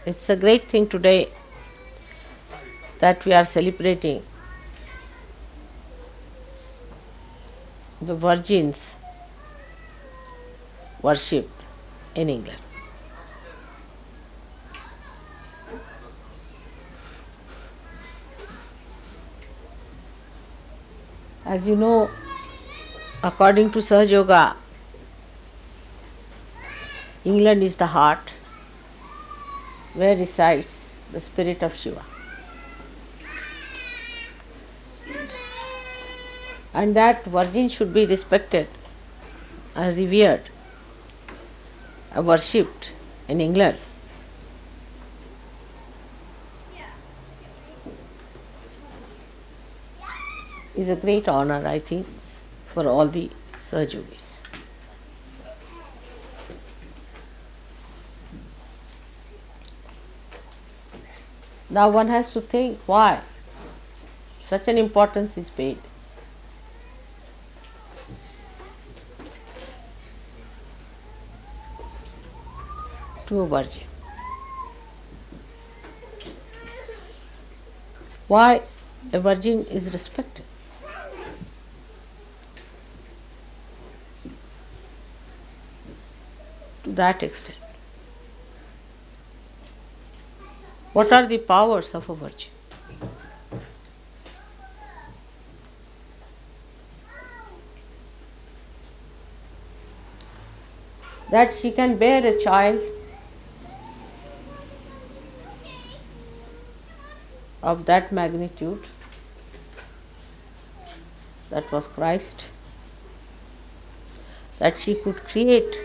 It's a great thing today that we are celebrating the Virgin's worship in England. As you know, according to Sahaja Yoga, England is the heart where resides the spirit of Shiva. And that Virgin should be respected and revered and worshipped in England. Is a great honor, I think, for all the Sahaja Yogis. Now one has to think why such an importance is paid to a virgin. Why a virgin is respected. To that extent. What are the powers of a virgin? That she can bear a child of that magnitude, that was Christ, that she could create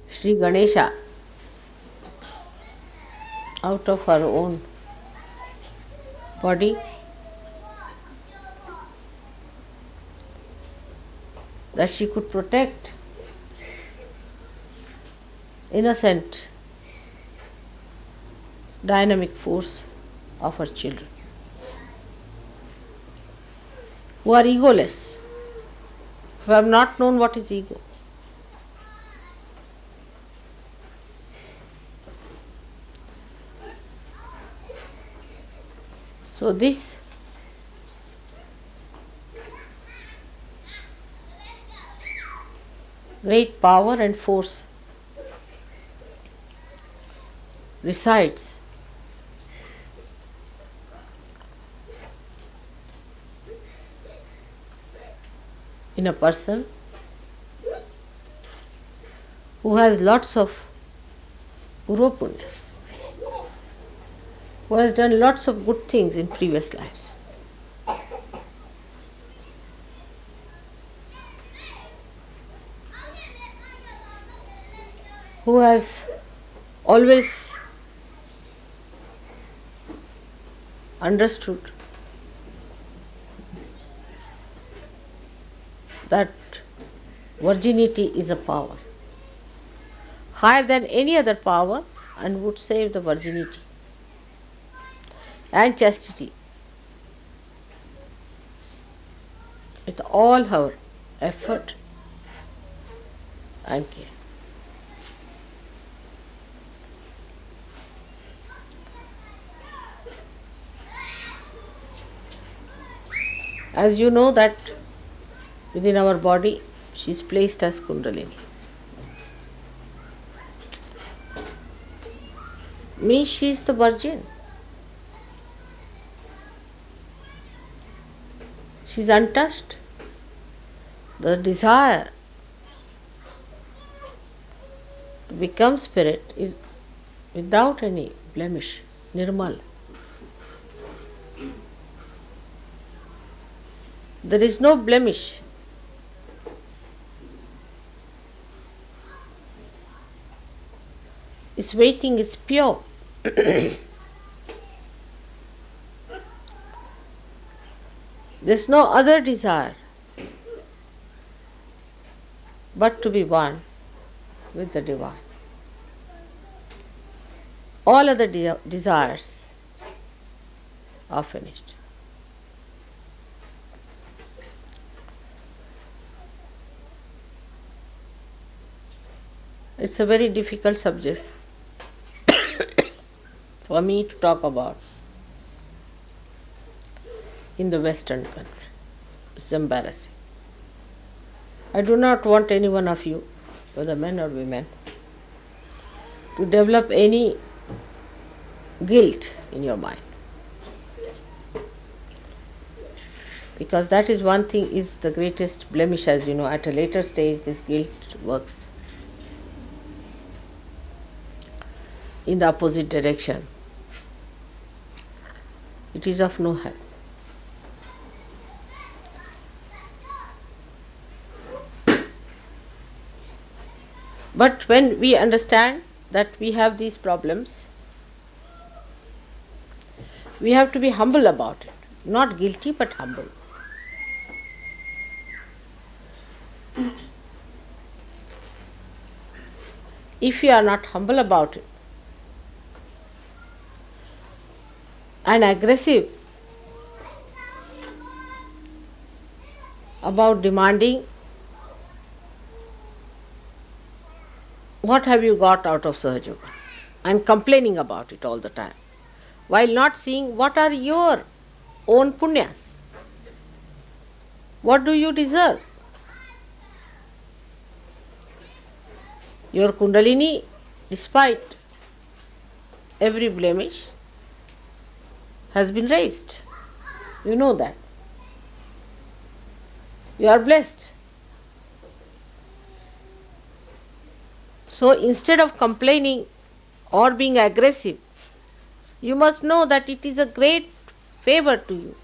Sri Ganesha out of her own body, that she could protect innocent, dynamic force of her children, who are egoless, who have not known what is ego. So this great power and force resides in a person who has lots of purupunyas, who has done lots of good things in previous lives. Who has always understood that virginity is a power higher than any other power and would save the virginity and chastity with all her effort and care. As you know that within our body she is placed as Kundalini. Means she is the virgin. She is untouched. The desire to become spirit is without any blemish, Nirmal. There is no blemish. It's waiting, it's pure. There's no other desire but to be one with the divine. All other desires are finished. It's a very difficult subject for me to talk about in the Western country. It's embarrassing. I do not want any one of you, whether men or women, to develop any guilt in your mind. Because that is one thing, is the greatest blemish, as you know. At a later stage, this guilt works in the opposite direction. It is of no help. But when we understand that we have these problems, we have to be humble about it. Not guilty, but humble. If you are not humble about it and aggressive about demanding, what have you got out of Sahaja Yoga? And complaining about it all the time, while not seeing what are your own punyas. What do you deserve? Your Kundalini, despite every blemish, has been raised. You know that. You are blessed. So instead of complaining or being aggressive, you must know that it is a great favor to you.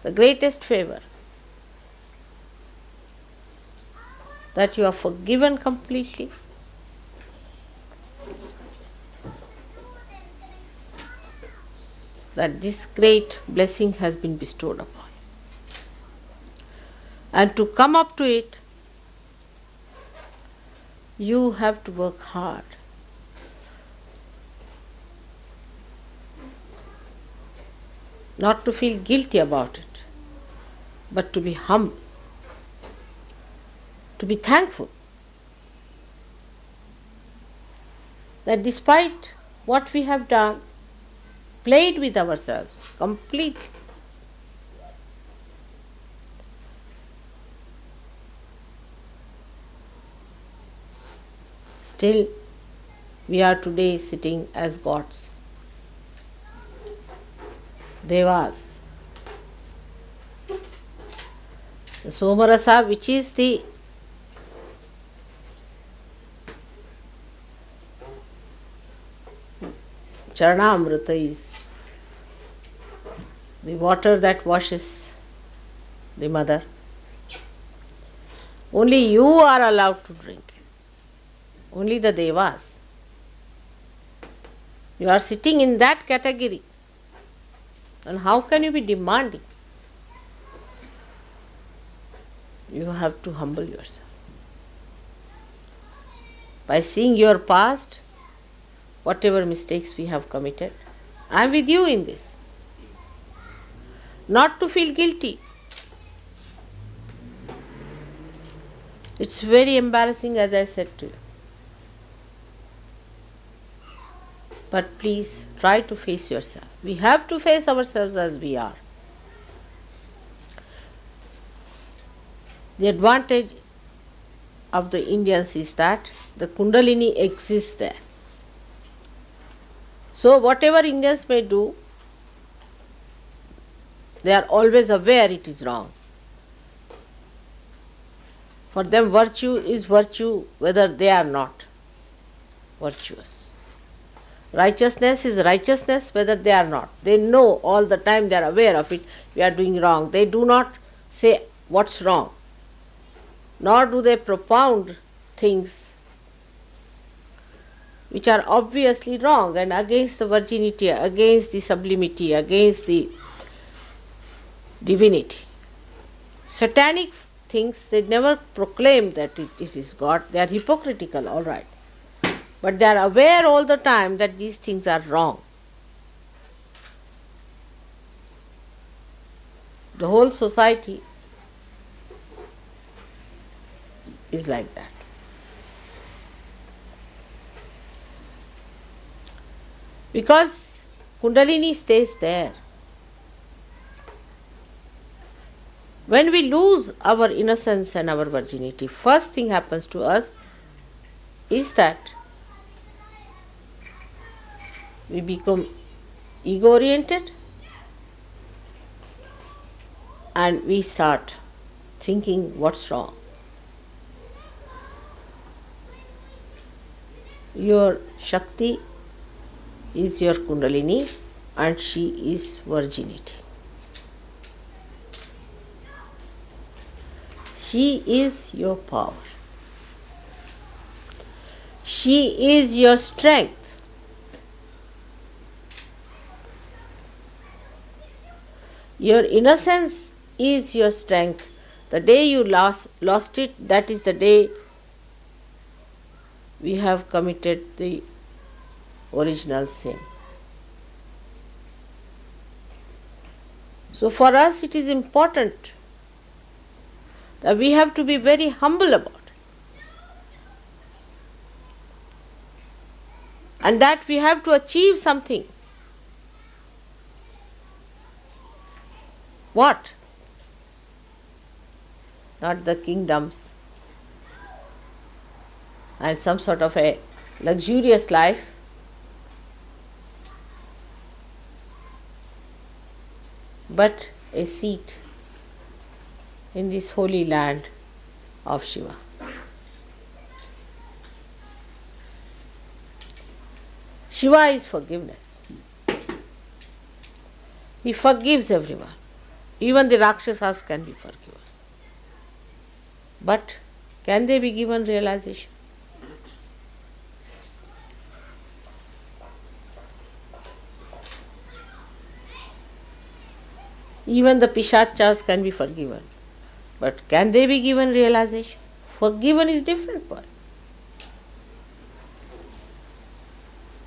The greatest favor. That you are forgiven completely. That this great blessing has been bestowed upon you. And to come up to it, you have to work hard. Not to feel guilty about it, but to be humble. To be thankful that despite what we have done, played with ourselves completely, still we are today sitting as gods, devas. The Somarasa, which is the Charanamrita, is the water that washes the mother. Only you are allowed to drink it. Only the devas. You are sitting in that category. And how can you be demanding? You have to humble yourself. By seeing your past, whatever mistakes we have committed, I am with you in this. Not to feel guilty. It's very embarrassing, as I said to you. But please try to face yourself. We have to face ourselves as we are. The advantage of the Indians is that the Kundalini exists there. So whatever Indians may do, they are always aware it is wrong. For them virtue is virtue whether they are not virtuous. Righteousness is righteousness whether they are not. They know all the time, they are aware of it, we are doing wrong. They do not say what's wrong, nor do they propound things which are obviously wrong and against the virginity, against the sublimity, against the divinity. Satanic things, they never proclaim that it is God. They are hypocritical, all right. But they are aware all the time that these things are wrong. The whole society is like that. Because Kundalini stays there. When we lose our innocence and our virginity, first thing happens to us is that we become ego-oriented and we start thinking what's wrong. Your Shakti is your Kundalini and she is virginity. She is your power. She is your strength. Your innocence is your strength. The day you lost it, that is the day we have committed the original sin. So for us it is important that we have to be very humble about it. And that we have to achieve something. What? Not the kingdoms and some sort of a luxurious life, but a seat in this holy land of Shiva. Shiva is forgiveness. He forgives everyone. Even the Rakshasas can be forgiven. But can they be given realization? Even the Pishachas can be forgiven. But can they be given realization? Forgiven is different point.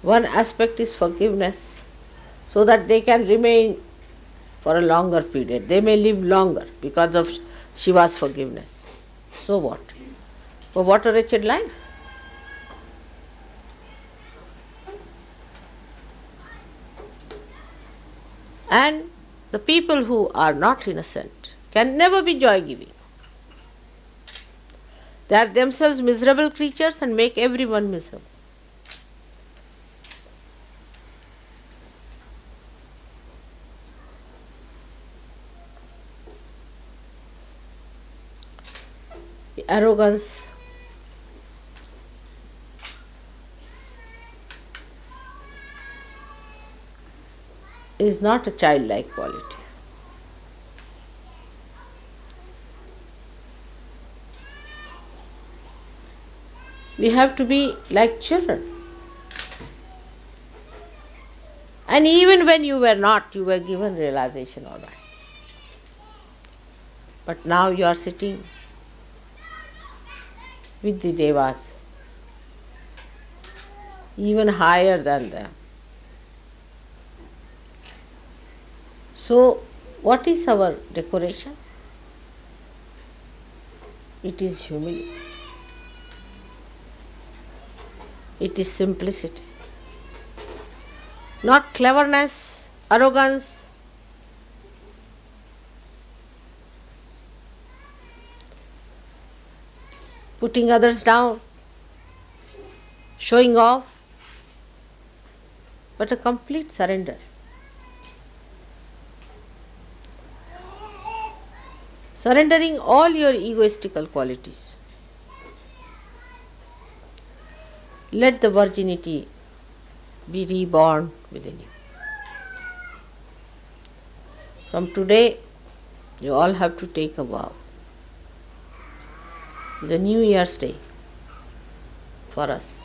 One aspect is forgiveness, so that they can remain for a longer period. They may live longer because of Shiva's forgiveness. So what? But what a wretched life. And the people who are not innocent can never be joy-giving. They are themselves miserable creatures and make everyone miserable. The arrogance is not a childlike quality. We have to be like children. And even when you were not, you were given realization, all right. But now you are sitting with the Devas, even higher than them. So, what is our decoration? It is humility. It is simplicity. Not cleverness, arrogance. Putting others down, showing off, but a complete surrender. Surrendering all your egoistical qualities. Let the virginity be reborn within you. From today, you all have to take a vow. It's a New Year's Day for us,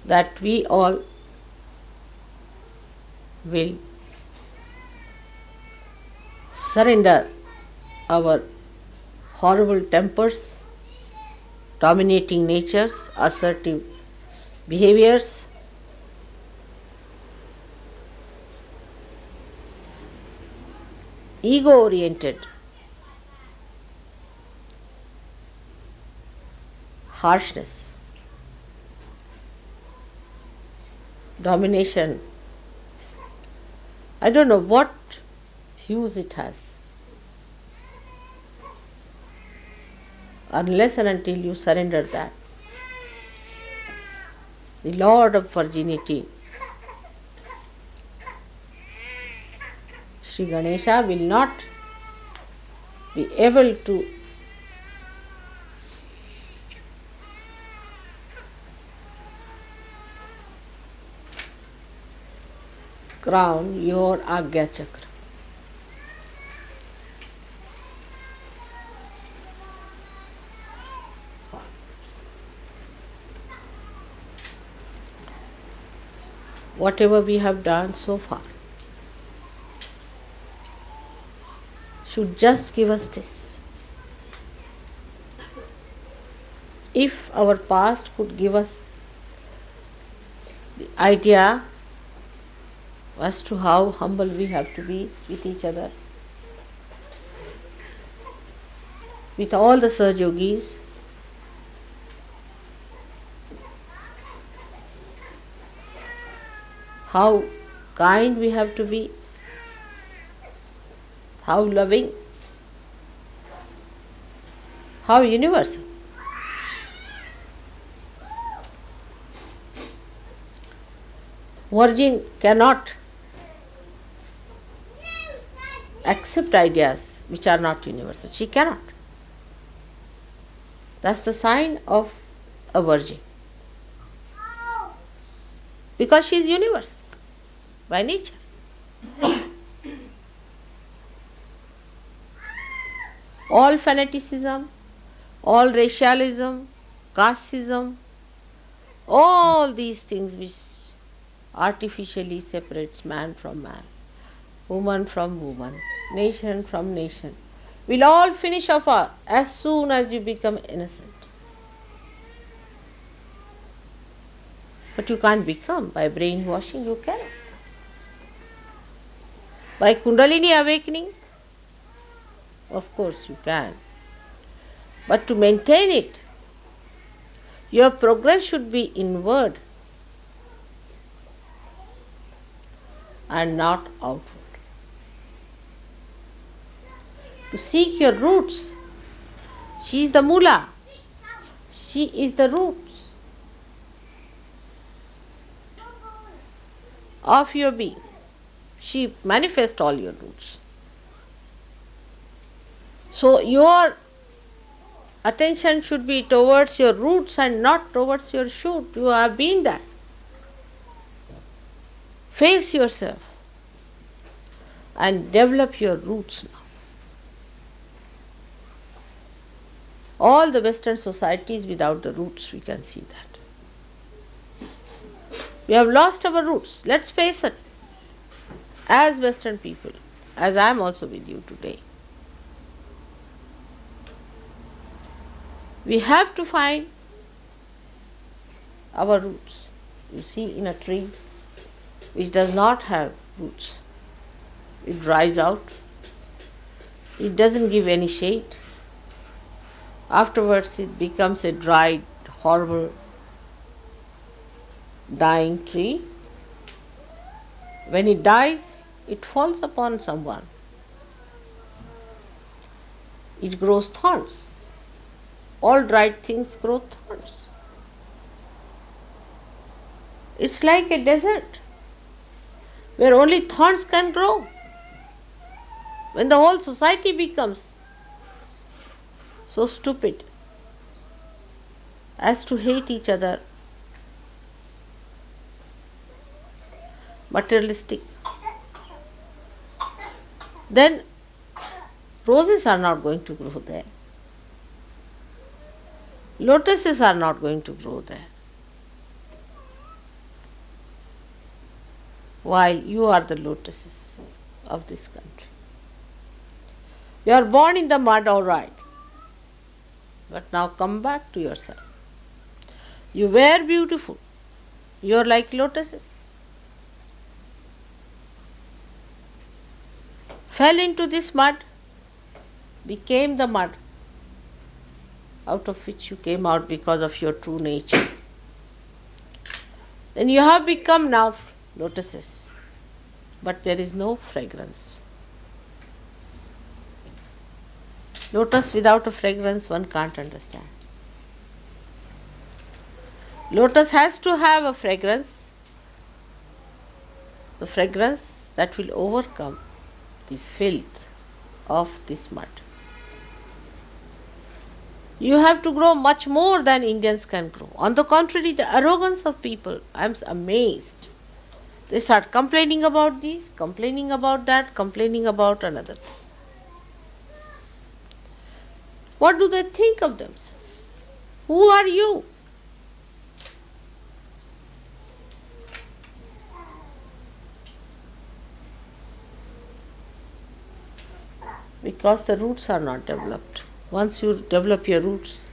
that we all will surrender our horrible tempers, dominating natures, assertive behaviors, ego-oriented harshness, domination. I don't know what hues it has. Unless and until you surrender that. The Lord of Virginity, Sri Ganesha, will not be able to crown your Agya Chakra. Whatever we have done so far should just give us this. If our past could give us the idea as to how humble we have to be with each other, with all the Sahaja Yogis, how kind we have to be, how loving, how universal. Virgin cannot accept ideas which are not universal. She cannot. That's the sign of a virgin. Because she is universal by nature. All fanaticism, all racialism, casteism, all these things which artificially separates man from man, woman from woman, nation from nation, will all finish off as soon as you become innocent. But you can't become by brainwashing, you cannot. By Kundalini awakening, of course you can. But to maintain it, your progress should be inward and not outward. To seek your roots. She is the Mula. She is the roots of your being. She manifests all your roots. So your attention should be towards your roots and not towards your shoot. You have been that. Face yourself and develop your roots now. All the Western societies without the roots, we can see that. We have lost our roots. Let's face it. As Western people, as I am also with you today, we have to find our roots. You see, in a tree which does not have roots, it dries out, it doesn't give any shade. Afterwards, it becomes a dried, horrible, dying tree. When it dies, it falls upon someone. It grows thorns. All dried things grow thorns. It's like a desert where only thorns can grow. When the whole society becomes so stupid as to hate each other, materialistic, then roses are not going to grow there. Lotuses are not going to grow there. While you are the lotuses of this country. You are born in the mud, all right. But now come back to yourself. You were beautiful. You are like lotuses. Fell into this mud, became the mud, out of which you came out because of your true nature. Then you have become now lotuses, but there is no fragrance. Lotus without a fragrance one can't understand. Lotus has to have a fragrance, the fragrance that will overcome the filth of this mud. You have to grow much more than Indians can grow. On the contrary, the arrogance of people, I am amazed. They start complaining about this, complaining about that, complaining about another. What do they think of themselves? Who are you? Because the roots are not developed. Once you develop your roots,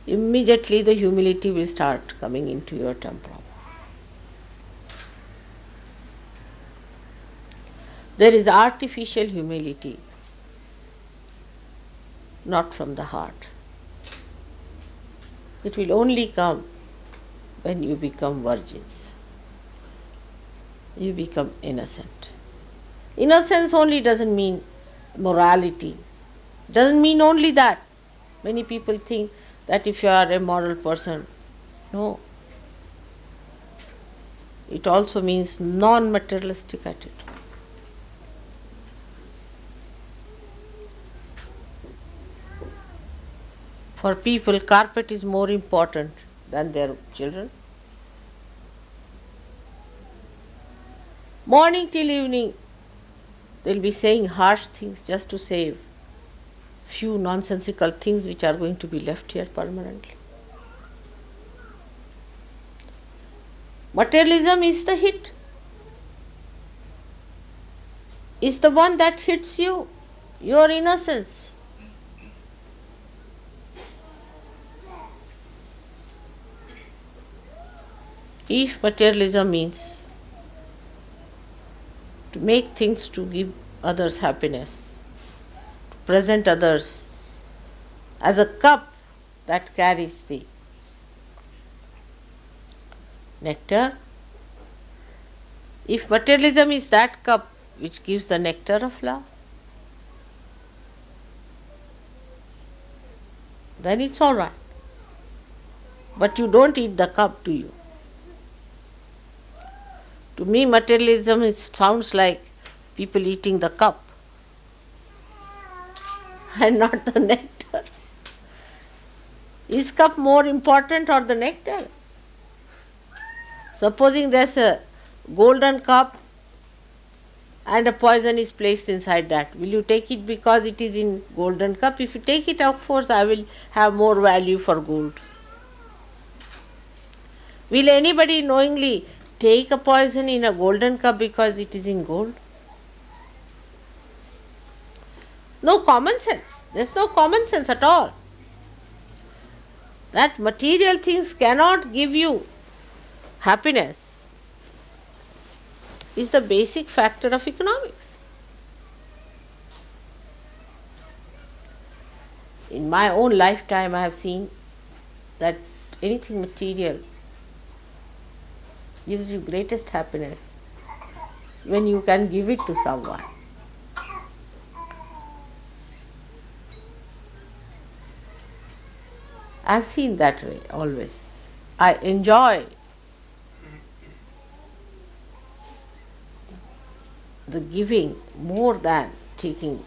immediately the humility will start coming into your temple. There is artificial humility, not from the heart. It will only come when you become virgins. You become innocent. Innocence only doesn't mean morality. Doesn't mean only that. Many people think that if you are a moral person, no. It also means non-materialistic attitude. For people, carpet is more important than their children. Morning till evening, they'll be saying harsh things just to save few nonsensical things which are going to be left here permanently. Materialism is the hit. Is the one that hits you, your innocence. If materialism means to make things to give others happiness, present others as a cup that carries the nectar. If materialism is that cup which gives the nectar of love, then it's all right. But you don't eat the cup, do you? To me, materialism sounds like people eating the cup and not the nectar. Is cup more important or the nectar? Supposing there's a golden cup and a poison is placed inside that, will you take it because it is in golden cup? If you take it, of course, I will have more value for gold. Will anybody knowingly take a poison in a golden cup because it is in gold? No common sense. There's no common sense at all. That material things cannot give you happiness is the basic factor of economics. In my own lifetime, I have seen that anything material gives you greatest happiness when you can give it to someone. I have seen that way always. I enjoy the giving more than taking.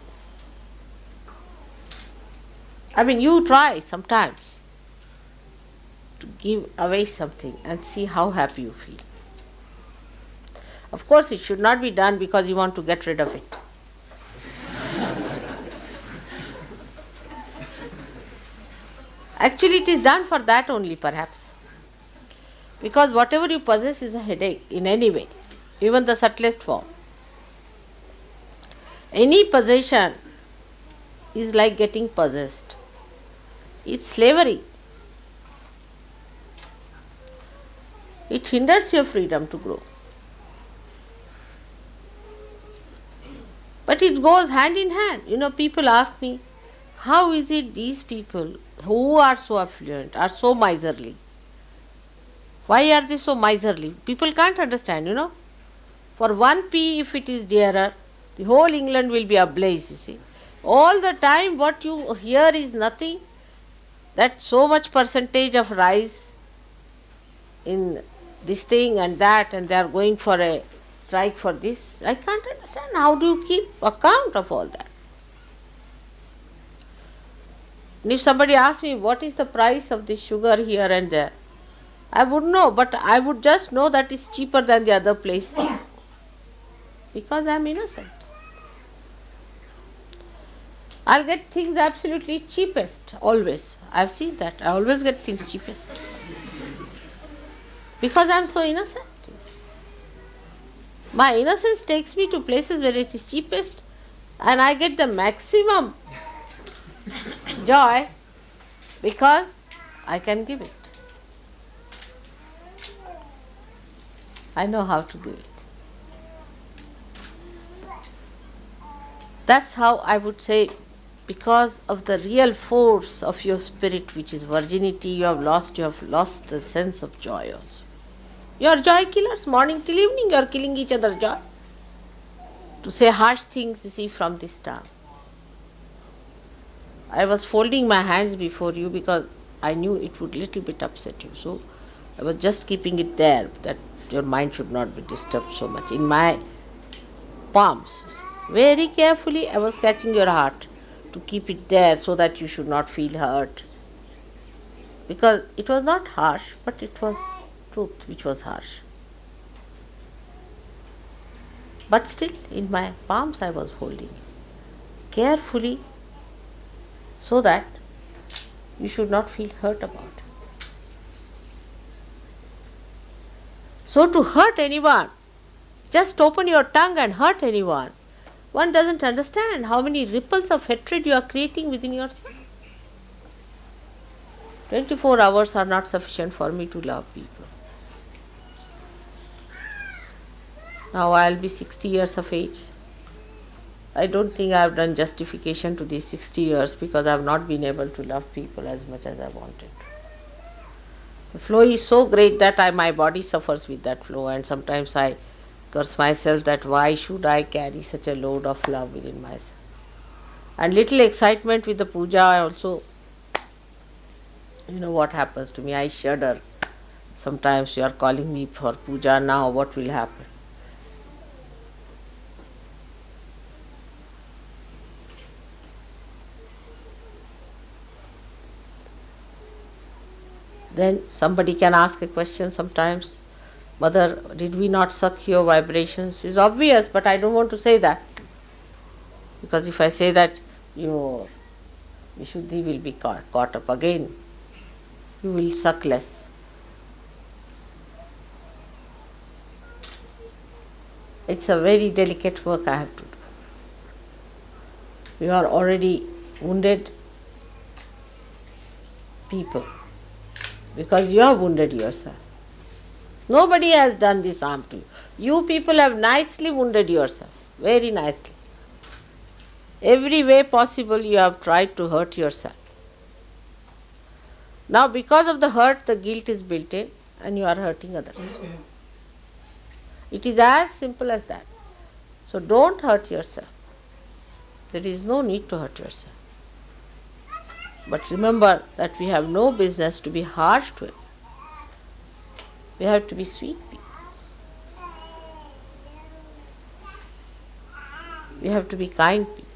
I mean, you try sometimes to give away something and see how happy you feel. Of course, it should not be done because you want to get rid of it. Actually, it is done for that only, perhaps. Because whatever you possess is a headache in any way, even the subtlest form. Any possession is like getting possessed. It's slavery. It hinders your freedom to grow. But it goes hand in hand. You know, people ask me, how is it these people who are so affluent are so miserly? Why are they so miserly? People can't understand, For 1p, if it is dearer, the whole England will be ablaze, you see. All the time what you hear is nothing, that so much percentage of rise in this thing and that, and they are going for a strike for this. I can't understand. How do you keep account of all that? And if somebody asks me what is the price of this sugar here and there, I wouldn't know, but I would just know that it's cheaper than the other place because I am innocent. I'll get things absolutely cheapest, always. I've seen that. I always get things cheapest because I am so innocent. My innocence takes me to places where it is cheapest and I get the maximum joy because I can give it. I know how to give it. That's how I would say, because of the real force of your spirit, which is virginity, you have lost the sense of joy also. You are joy killers, morning till evening you are killing each other's joy. To say harsh things, you see, from this tongue. I was folding my hands before you because I knew it would little bit upset you. So I was just keeping it there, that your mind should not be disturbed so much. In my palms, very carefully I was catching your heart to keep it there so that you should not feel hurt. Because it was not harsh, but it was truth which was harsh. But still, in my palms I was holding it carefully so that you should not feel hurt about it. So to hurt anyone, just open your tongue and hurt anyone. One doesn't understand how many ripples of hatred you are creating within yourself. 24 hours are not sufficient for me to love people. Now I will be 60 years of age. I don't think I have done justification to these 60 years because I have not been able to love people as much as I wanted. The flow is so great that my body suffers with that flow, and sometimes I curse myself that why should I carry such a load of love within myself. And little excitement with the puja also, what happens to me, I shudder. Sometimes you are calling me for puja now, what will happen? Then somebody can ask a question sometimes, Mother, did we not suck your vibrations? It's obvious, but I don't want to say that. Because if I say that, your Vishuddhi will be caught up again. You will suck less. It's a very delicate work I have to do. You are already wounded people because you have wounded yourself. Nobody has done this harm to you. You people have nicely wounded yourself, very nicely. Every way possible you have tried to hurt yourself. Now because of the hurt, the guilt is built in and you are hurting others. It is as simple as that. So don't hurt yourself. There is no need to hurt yourself. But remember that we have no business to be harsh to it. We have to be sweet people. We have to be kind people.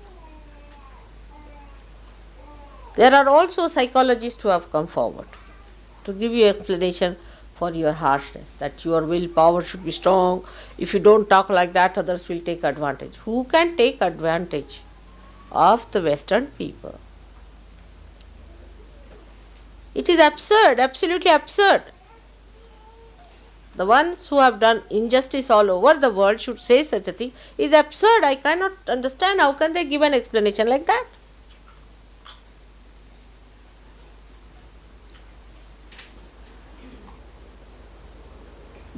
There are also psychologists who have come forward to give you explanation for your harshness, that your willpower should be strong. If you don't talk like that, others will take advantage. Who can take advantage of the Western people? It is absurd, absolutely absurd. The ones who have done injustice all over the world should say such a thing. It is absurd. I cannot understand how can they give an explanation like that.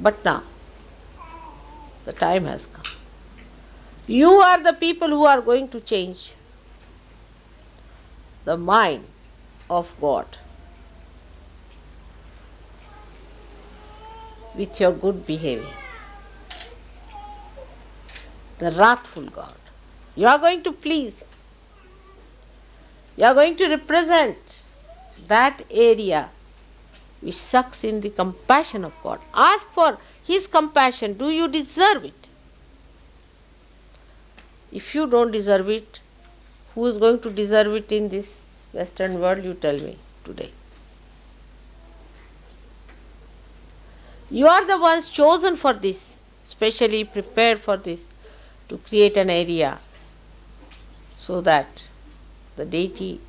But now, the time has come. You are the people who are going to change the mind of God. with your good behavior. The wrathful God. You are going to please. You are going to represent that area which sucks in the compassion of God. Ask for His compassion. Do you deserve it? If you don't deserve it, who is going to deserve it in this Western world? You tell me today. You are the ones chosen for this, specially prepared for this, to create an area so that the deity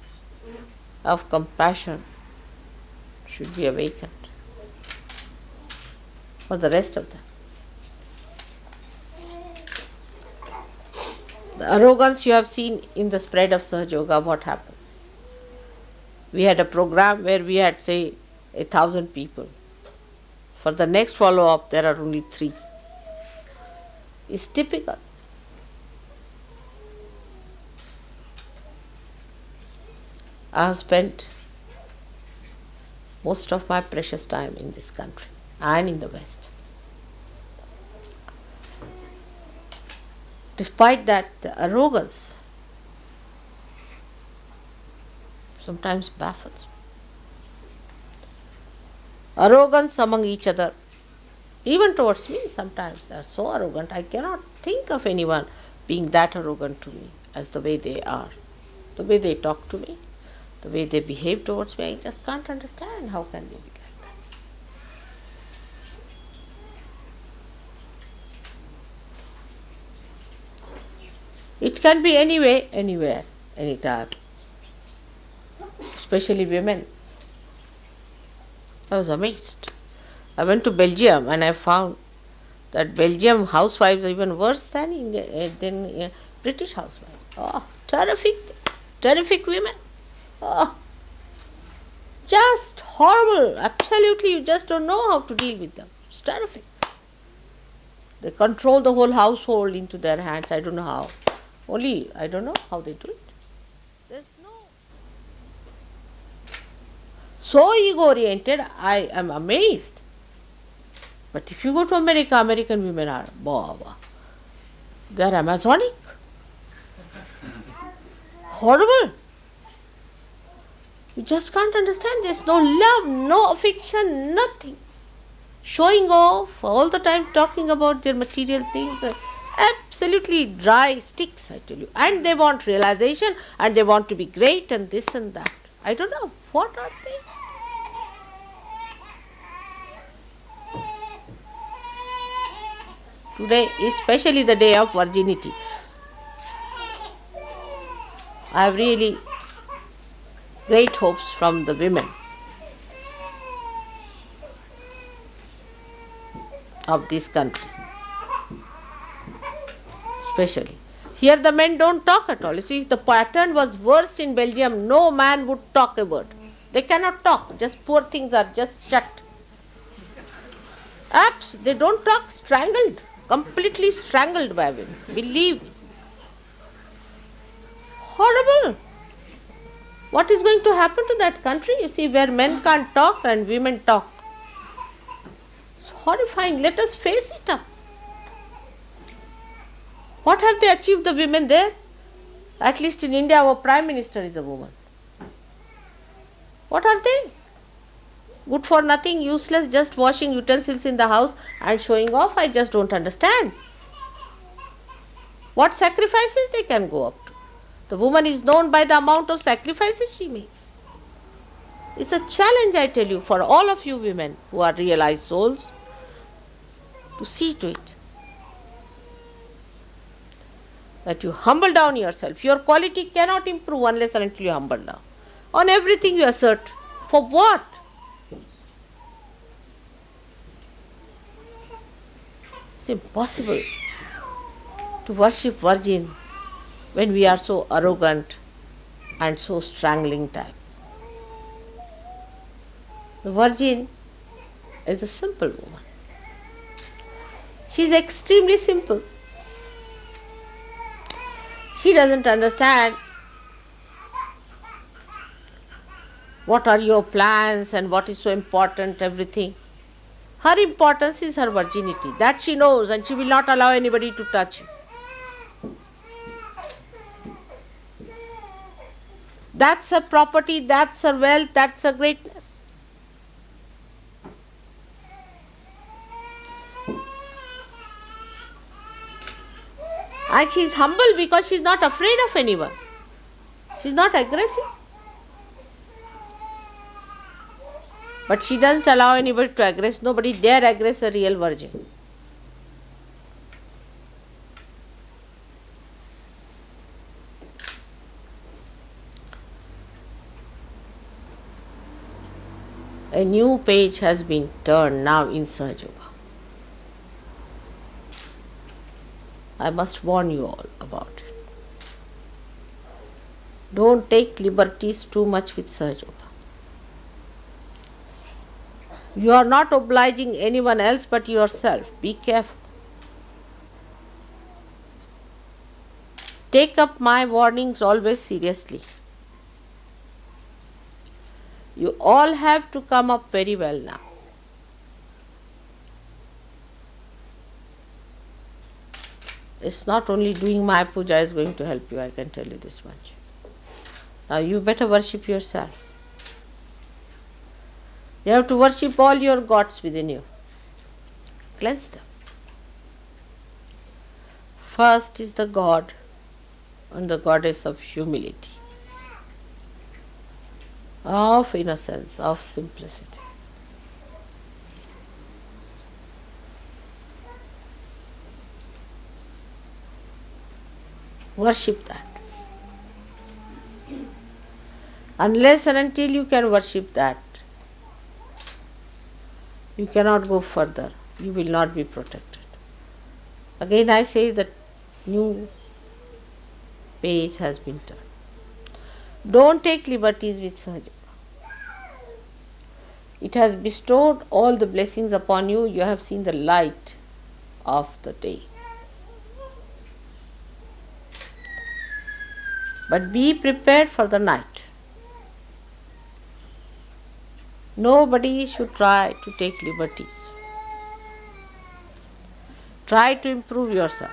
of compassion should be awakened for the rest of them. The arrogance you have seen in the spread of Sahaja Yoga, what happens? We had a program where we had, say, 1,000 people. For the next follow-up, there are only 3. It's typical. I have spent most of my precious time in this country and in the West. Despite that, the arrogance sometimes baffles me. Arrogance among each other, even towards me sometimes they are so arrogant. I cannot think of anyone being that arrogant to me as the way they are, the way they talk to me, the way they behave towards me. I just can't understand how can they be like that. It can be anyway, anywhere, anytime, especially women. I was amazed. I went to Belgium and I found that Belgium housewives are even worse than British housewives. Oh, terrific women. Oh, just horrible. Absolutely, you just don't know how to deal with them. It's terrific. They control the whole household into their hands. I don't know how. Only I don't know how they do it. There's no. So ego-oriented, I am amazed. But if you go to America, American women are, they are Amazonic. Horrible. You just can't understand. There's no love, no affection, nothing. Showing off, all the time talking about their material things. Absolutely dry sticks, I tell you. And they want realization and they want to be great and this and that. I don't know. What are they? Today, especially the day of virginity, I have really great hopes from the women of this country. Especially. Here the men don't talk at all. You see, the pattern was worst in Belgium. No man would talk a word. They cannot talk. Just poor things are just shut. They don't talk, strangled. Completely strangled by women. Believe me. Horrible. What is going to happen to that country? You see, where men can't talk and women talk. It's horrifying. Let us face it up. What have they achieved, the women there? At least in India, our Prime Minister is a woman. What are they? Good for nothing, useless, just washing utensils in the house and showing off. I just don't understand. What sacrifices they can go up to. The woman is known by the amount of sacrifices she makes. It's a challenge, I tell you, for all of you women who are realized souls to see to it that you humble down yourself. Your quality cannot improve unless and until you humble down. On everything you assert. For what? It's impossible to worship Virgin when we are so arrogant and so strangling type. The Virgin is a simple woman. She is extremely simple. She doesn't understand what are your plans and what is so important, everything. Her importance is her virginity. That she knows, and she will not allow anybody to touch you. That's her property, that's her wealth, that's her greatness. And she is humble because she is not afraid of anyone. She is not aggressive. But she doesn't allow anybody to aggress. Nobody dare aggress a real virgin. A new page has been turned now in Sahaja Yoga. I must warn you all about it. Don't take liberties too much with Sahaja Yoga. You are not obliging anyone else but yourself. Be careful. Take up my warnings always seriously. You all have to come up very well now. It's not only doing my puja is going to help you, I can tell you this much. Now you better worship yourself. You have to worship all your gods within you. Cleanse them. First is the God and the goddess of humility, of innocence, of simplicity. Worship that. Unless and until you can worship that, you cannot go further. You will not be protected. Again I say that new page has been turned. Don't take liberties with Sahaja. It has bestowed all the blessings upon you. You have seen the light of the day. But be prepared for the night. Nobody should try to take liberties. Try to improve yourself.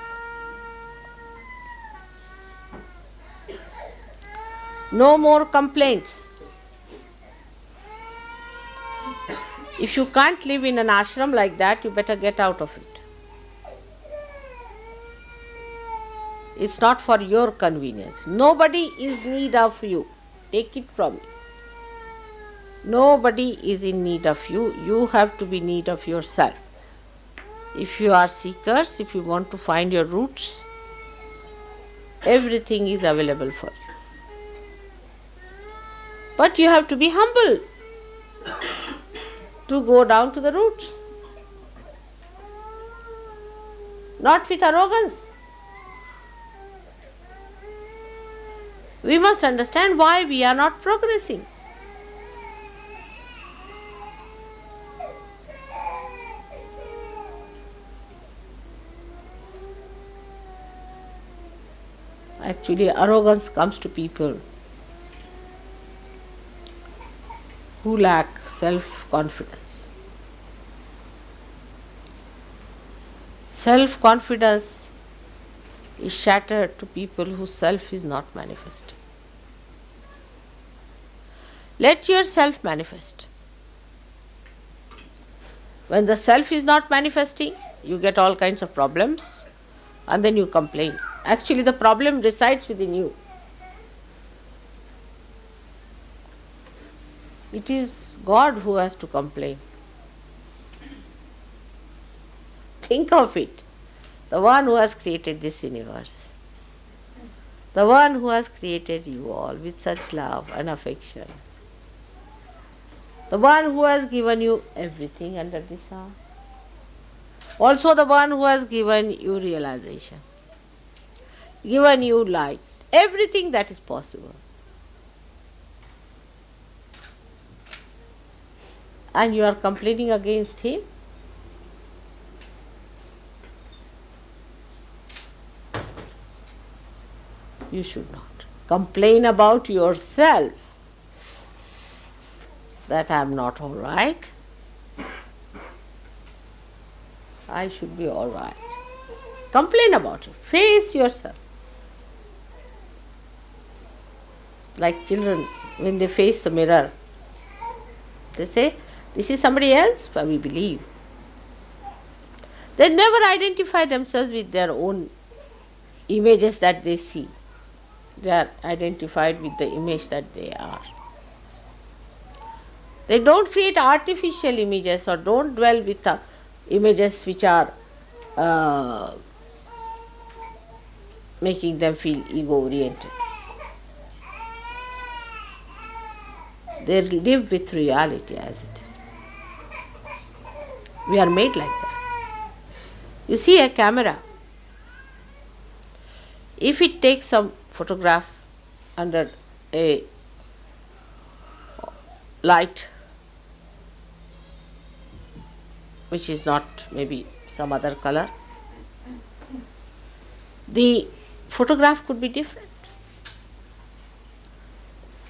No more complaints. If you can't live in an ashram like that, you better get out of it. It's not for your convenience. Nobody is in need of you. Take it from me. Nobody is in need of you. You have to be in need of yourself. If you are seekers, if you want to find your roots, everything is available for you. But you have to be humble to go down to the roots. Not with arrogance. We must understand why we are not progressing. Actually, arrogance comes to people who lack self-confidence. Self-confidence is shattered to people whose self is not manifesting. Let yourself manifest. When the self is not manifesting, you get all kinds of problems and then you complain. Actually, the problem resides within you. It is God who has to complain. Think of it. The one who has created this universe. The one who has created you all with such love and affection. The one who has given you everything under the sun. Also the one who has given you realization. Given you light. Everything that is possible. And you are complaining against him? You should not. Complain about yourself that I am not all right. I should be all right. Complain about it. Face yourself. Like children, when they face the mirror, they say, this is somebody else, but we believe. They never identify themselves with their own images that they see. They are identified with the image that they are. They don't create artificial images or don't dwell with the images which are making them feel ego-oriented. They live with reality as it is. We are made like that. You see a camera. If it takes some photograph under a light which is not maybe some other color, the photograph could be different.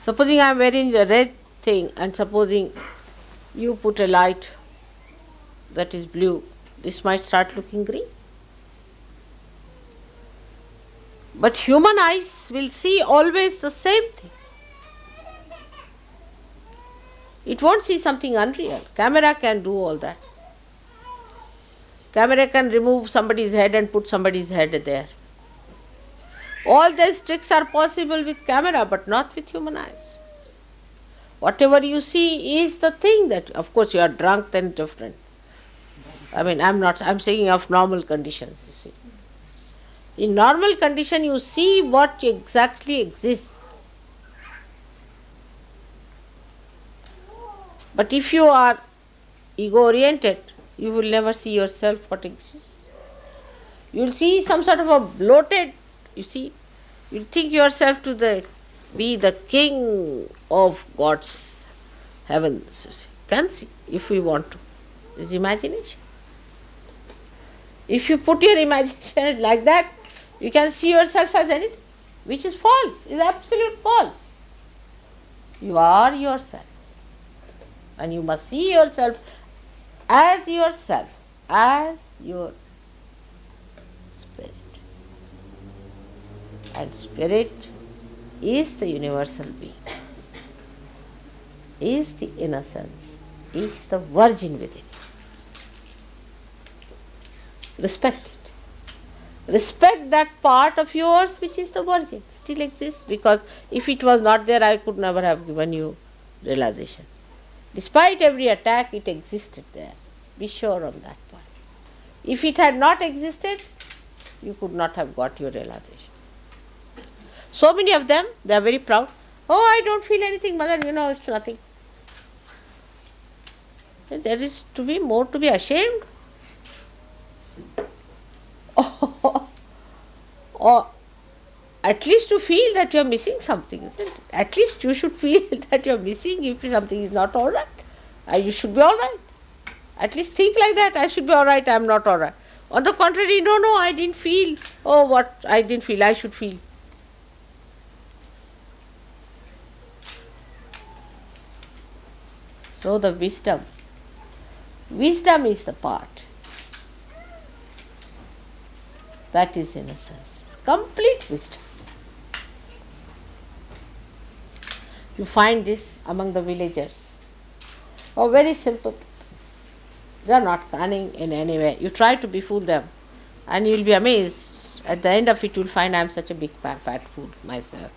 Supposing I am wearing a red thing and supposing you put a light that is blue, this might start looking green. But human eyes will see always the same thing. It won't see something unreal. Camera can do all that. Camera can remove somebody's head and put somebody's head there. All these tricks are possible with camera, but not with human eyes. Whatever you see is the thing that, of course, you are drunk, then different. I mean, I'm saying of normal conditions, you see. In normal condition, you see what exactly exists. But if you are ego-oriented, you will never see yourself what exists. You will see some sort of a bloated, you see, you will think yourself to be the king of God's heavens, you see. Can see, if we want to. It's imagination. If you put your imagination like that, you can see yourself as anything, which is false, is absolute false. You are yourself. And you must see yourself, as your spirit. And spirit is the universal being, is the innocence, is the virgin within you. Respect it. Respect that part of yours which is the virgin, still exists, because if it was not there, I could never have given you realization. Despite every attack, it existed there. Be sure on that point. If it had not existed, you could not have got your realization. So many of them, they are very proud. Oh, I don't feel anything, mother, it's nothing. There is to be more to be ashamed. Or at least to feel that you are missing something, isn't it? At least you should feel that you are missing if something is not all right. You should be all right. At least think like that. I should be all right, I am not all right. On the contrary, no, I didn't feel. Oh, what I didn't feel, I should feel. So the wisdom is the part. That is innocence. Complete wisdom. You find this among the villagers. Oh, very simple. They are not cunning in any way. You try to befool them and you will be amazed. At the end of it, you will find I am such a big fat fool myself.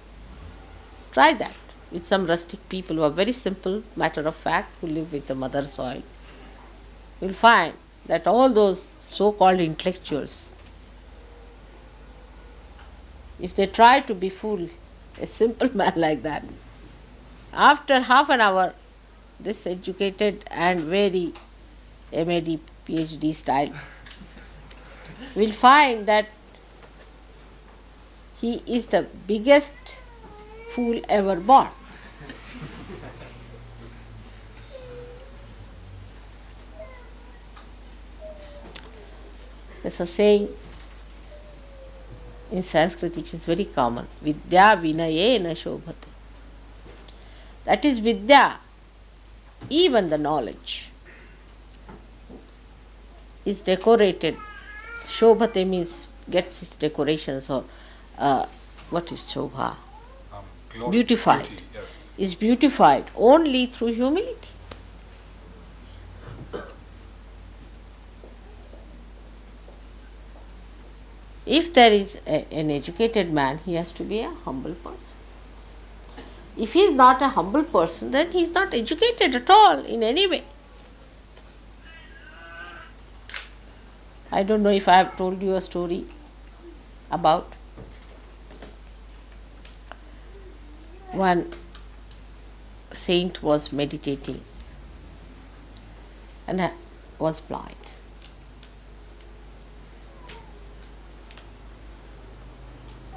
Try that with some rustic people who are very simple, matter of fact, who live with the mother soil. You will find that all those so-called intellectuals, if they try to befool a simple man like that, after half an hour, this educated and very MAD, PhD style, will find that he is the biggest fool ever born. There's a saying in Sanskrit which is very common, Vidya vinayena shobhate. That is Vidya, even the knowledge, is decorated. Shobhate means gets its decorations, or what is Shobha? Beautified. Beauty, yes. Is beautified only through humility. If there is an educated man, he has to be a humble person. If he is not a humble person, then he is not educated at all in any way. I don't know if I have told you a story about one saint was meditating and was blind.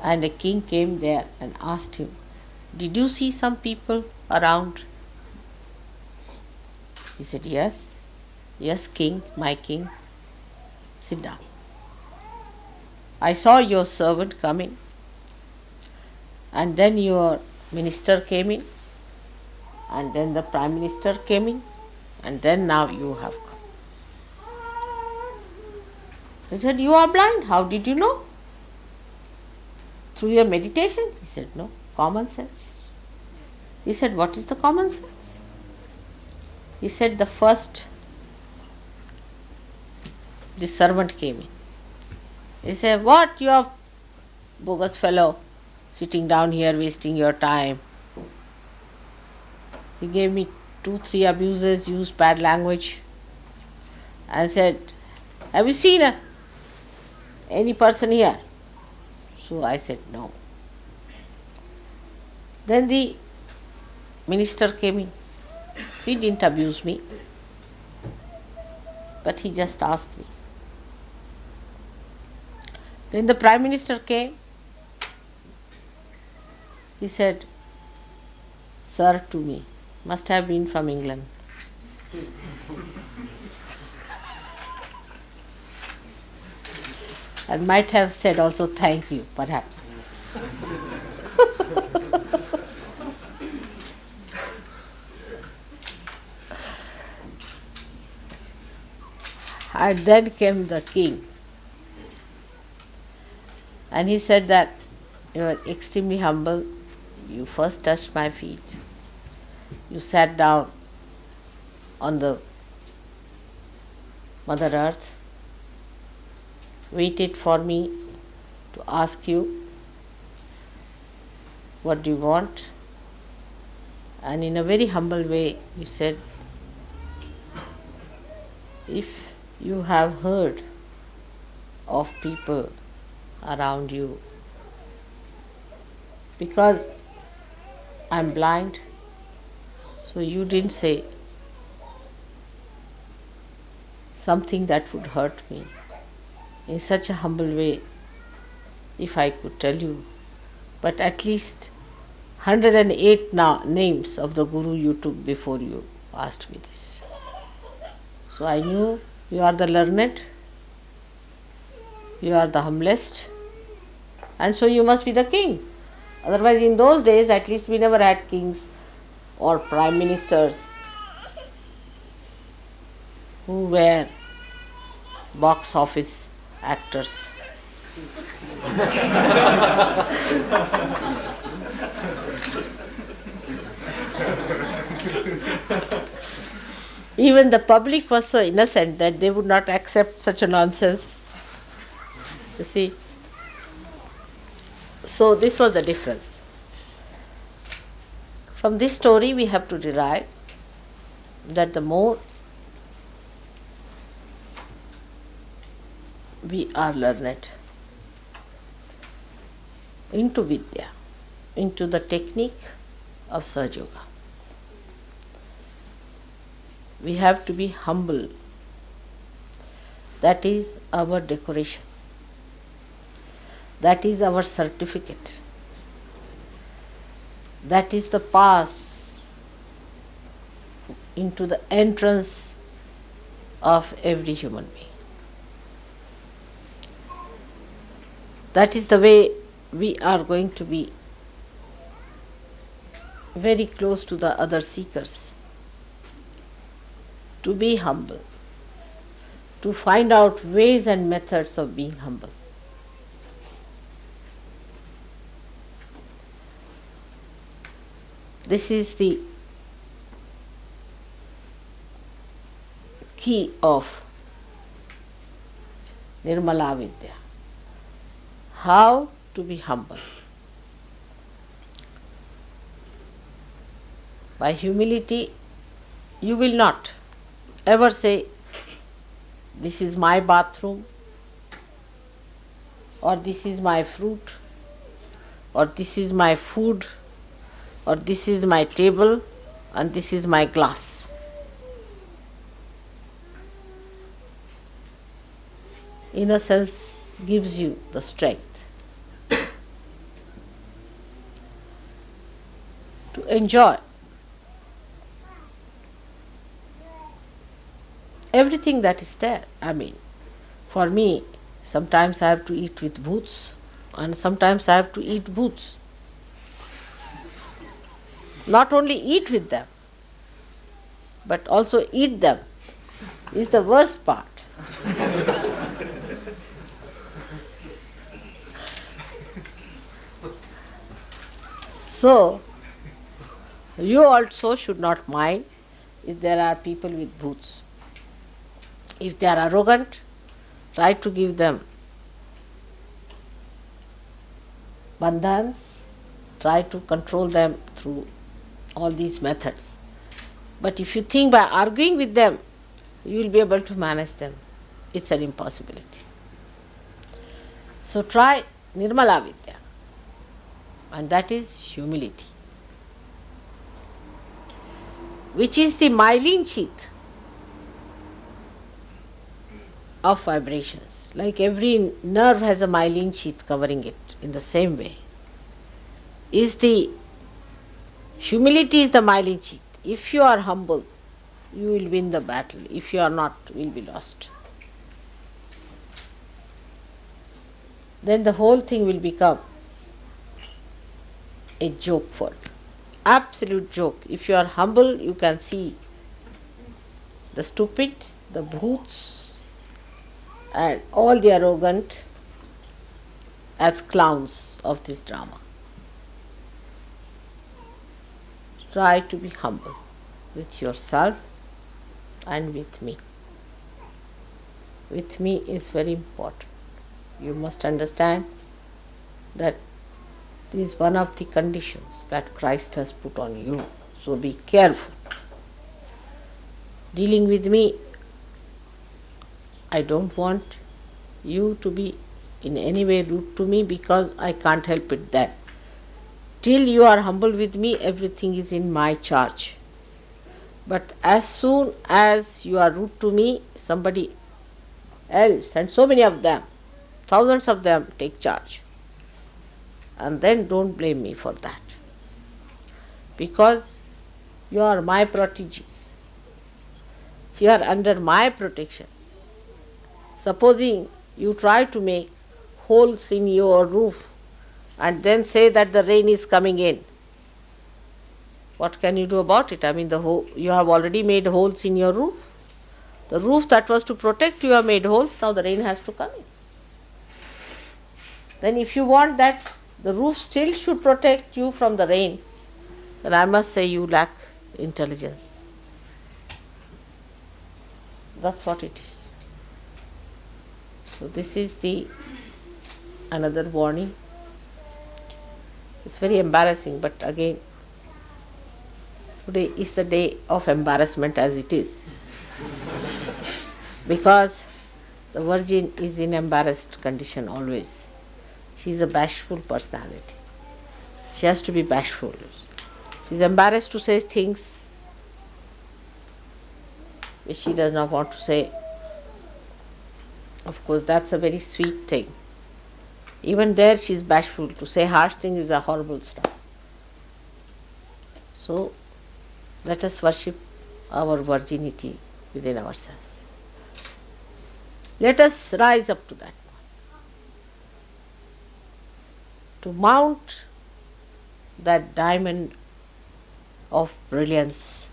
And a king came there and asked him, "Did you see some people around?" He said, "Yes, yes, king, my king. Sit down. I saw your servant coming, and then your minister came in, and then the prime minister came in, and then now you have come." He said, "You are blind. How did you know?" "Through your meditation?" He said, "No, common sense." He said, "What is the common sense?" He said, "The first, the servant came in. He said, 'What, you are bogus fellow, sitting down here wasting your time.' He gave me 2-3 abuses, used bad language, and said, 'Have you seen any person here?' So I said, 'No.' Then the minister came in. He didn't abuse me, but he just asked me. Then the prime minister came. He said, 'Sir' to me. Must have been from England. And might have said also, 'Thank you,' perhaps. And then came the king. And he said that you are extremely humble. You first touched my feet. You sat down on the Mother Earth, waited for me to ask you, what do you want? And in a very humble way, you said, if you have heard of people around you, because I'm blind, so you didn't say something that would hurt me in such a humble way, if I could tell you. But at least 108 names of the Guru you took before you asked me this. So I knew you are the learned, you are the humblest, and so you must be the king. Otherwise, in those days, at least we never had kings or prime ministers who were box office actors. Even the public was so innocent that they would not accept such a nonsense. You see? So this was the difference. From this story we have to derive that the more we are learned into Vidya, into the technique of Sahaja Yoga, we have to be humble. That is our decoration. That is our certificate. That is the pass into the entrance of every human being. That is the way we are going to be very close to the other seekers. To be humble, to find out ways and methods of being humble. This is the key of Nirmala Vidya. How to be humble. By humility, you will not ever say, this is my bathroom, or this is my fruit, or this is my food, or this is my table, and this is my glass. Innocence gives you the strength to enjoy everything that is there. I mean, for me, sometimes I have to eat with boots, and sometimes I have to eat boots. Not only eat with them, but also eat them is the worst part. So, you also should not mind if there are people with boots. If they are arrogant, try to give them bandhans, try to control them through all these methods. But if you think by arguing with them, you will be able to manage them, it's an impossibility. So try Nirmala Vidya, and that is humility, which is the myelin sheath of vibrations. Like every nerve has a myelin sheath covering it, in the same way is the humility is the myelin sheath. If you are humble, you will win the battle. If you are not, you will be lost. Then the whole thing will become a joke for you. Absolute joke. If you are humble, you can see the stupid, the brutes, and all the arrogant as clowns of this drama. Try to be humble with yourself and with me. With me is very important. You must understand that it is one of the conditions that Christ has put on you. So be careful. Dealing with me, I don't want you to be in any way rude to me, because I can't help it then. Till you are humble with me, everything is in my charge. But as soon as you are rude to me, somebody else, and so many of them, thousands of them, take charge. And then don't blame me for that. Because you are my proteges. You are under my protection. Supposing you try to make holes in your roof and then say that the rain is coming in, what can you do about it? I mean, you have already made holes in your roof. The roof that was to protect you have made holes, now the rain has to come in. Then if you want that the roof still should protect you from the rain, then I must say you lack intelligence. That's what it is. So this is another warning. It's very embarrassing, but again, today is the day of embarrassment as it is. Because the Virgin is in embarrassed condition always. She is a bashful personality. She has to be bashful. She is embarrassed to say things which she does not want to say. Of course, that's a very sweet thing. Even there she is bashful. To say harsh things is a horrible stuff. So, let us worship our virginity within ourselves. Let us rise up to that. To mount that diamond of brilliance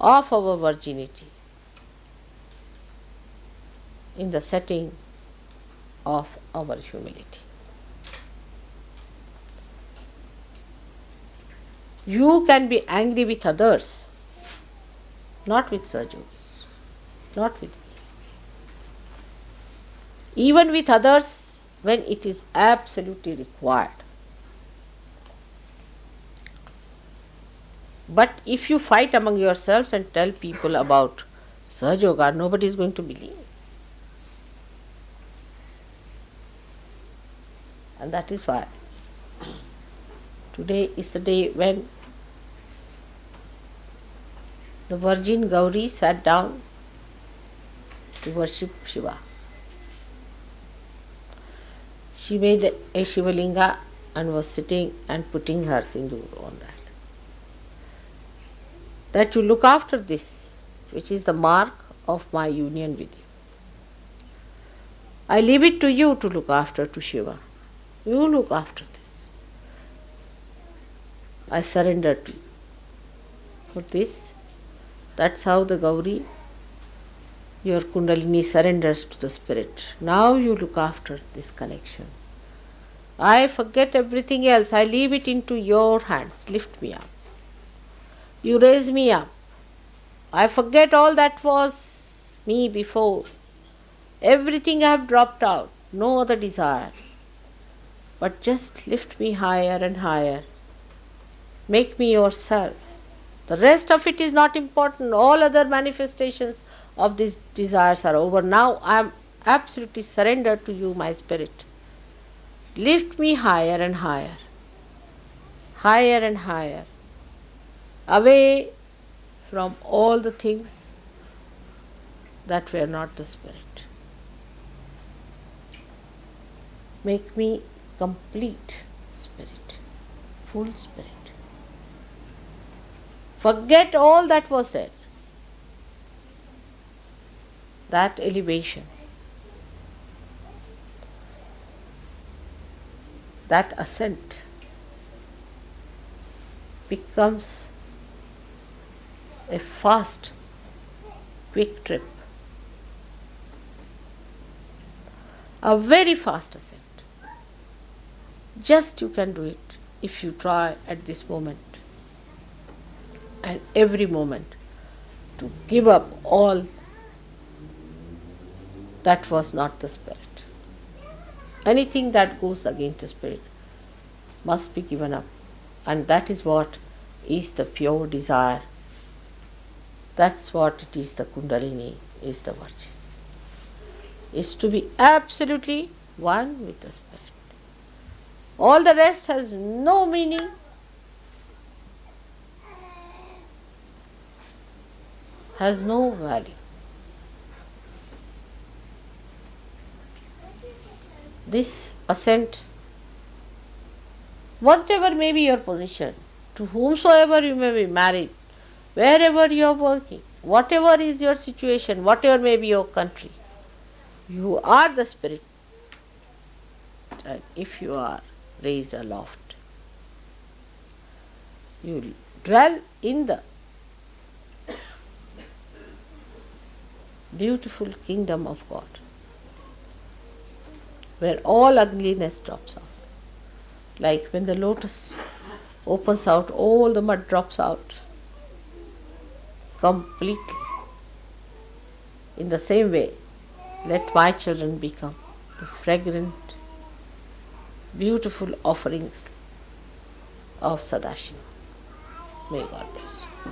of our virginity, in the setting of our humility. You can be angry with others, not with Sahaja Yogis, not with me. Even with others when it is absolutely required. But if you fight among yourselves and tell people about Sahaja Yoga, nobody is going to believe. And that is why today is the day when the Virgin Gauri sat down to worship Shiva. She made a Shivalinga and was sitting and putting her sindoor on that. That you look after this, which is the mark of my union with you. I leave it to you to look after to Shiva. You look after this. I surrender to you. For this, that's how the Gauri, your Kundalini, surrenders to the Spirit. Now you look after this connection. I forget everything else. I leave it into your hands. Lift me up. You raise me up. I forget all that was me before. Everything I have dropped out. No other desire. But just lift me higher and higher. Make me yourself. The rest of it is not important. All other manifestations of these desires are over. Now I am absolutely surrendered to you, my Spirit. Lift me higher and higher. Higher and higher. Away from all the things that were not the Spirit. Make me complete Spirit, full Spirit. Forget all that was there. That elevation, that ascent becomes a fast, quick trip. A very fast ascent. Just you can do it if you try at this moment and every moment to give up all that was not the Spirit. Anything that goes against the Spirit must be given up, and that is what is the pure desire. That's what it is, the Kundalini is the Virgin. Is to be absolutely one with the Spirit. All the rest has no meaning. Has no value. This ascent, whatever may be your position, to whomsoever you may be married, wherever you are working, whatever is your situation, whatever may be your country, you are the Spirit. And if you are raised aloft, you dwell in the beautiful kingdom of God, where all ugliness drops off. Like when the lotus opens out, all the mud drops out completely. In the same way, let my children become the fragrant, beautiful offerings of Sadashiva. May God bless you.